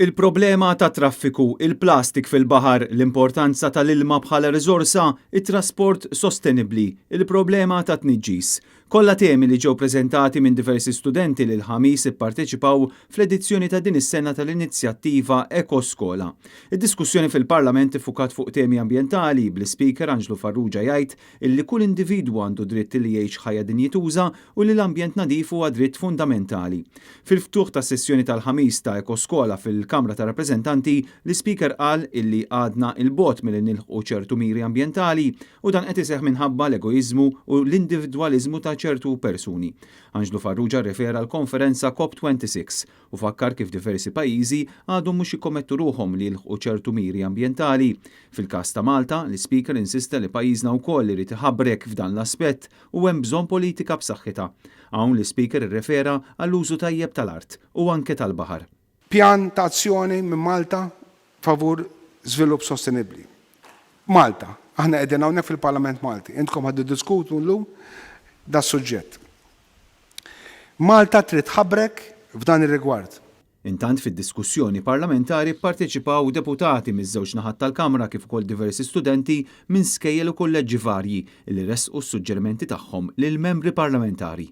Il-problema ta' traffiku, il-plastik fil-baħar, l-importanza tal-ilma bħala riżorsa, it-trasport sostenibbli, il-problema ta' tniġġis. Kollha temi li ġew preżentati minn diversi studenti li l-ħamis ipparteċipaw fl-edizzjoni ta' din is-sena tal-inizjattiva Ekoskola. Id-diskussjoni fil-Parlament iffukat fuq temi ambjentali bl-Speaker Anġlu Farrugia jgħid illi kull individwu għandu dritt li jgħix ħajja dinjituża u li l-ambjent nadif huwa dritt fundamentali. Fil-ftuħ ta' sessjoni tal-ħamis ta' Ekoskola fil-Kamra ta' Rappreżentanti, l-Speaker qal illi għadna il-bot milli nilħqu ċertu miri ambjentali u dan qed iseħħ minħabba l-egoiżmu u l-individwaliżmu ta' ċertu persuni. Anġlu Farrugia rrefera l-konferenza COP26 u fakkar kif diversi pajjiżi għadhom mhux jikkommettu ruhom li jilħqu ċertu miri ambjentali. Fil-każ ta' Malta, l-Speaker insista li pajjiżna wkoll irid iħabbrek f'dan l-aspett u hemm bżonn politika b'saħħitha. Hawn l-Speaker irrefera għall-użu tajjeb tal-art u anke tal-baħar. Pjan ta' azzjoni minn Malta favur żvilupp sostenibbli. Malta, aħna qegħdin hawnhekk fil-Parlament Malti, intkom ħaddu diskutu llum da' suġġett. Malta trid ħabbrek f'dan ir-rigward. Intant fid-diskussjoni parlamentari pparteċipaw deputati miż-żewġ naħat tal-Kamra kif ukoll diversi studenti minn skejjel u kolleġġi varji li resqu s-suġġerimenti tagħhom lill membri parlamentari.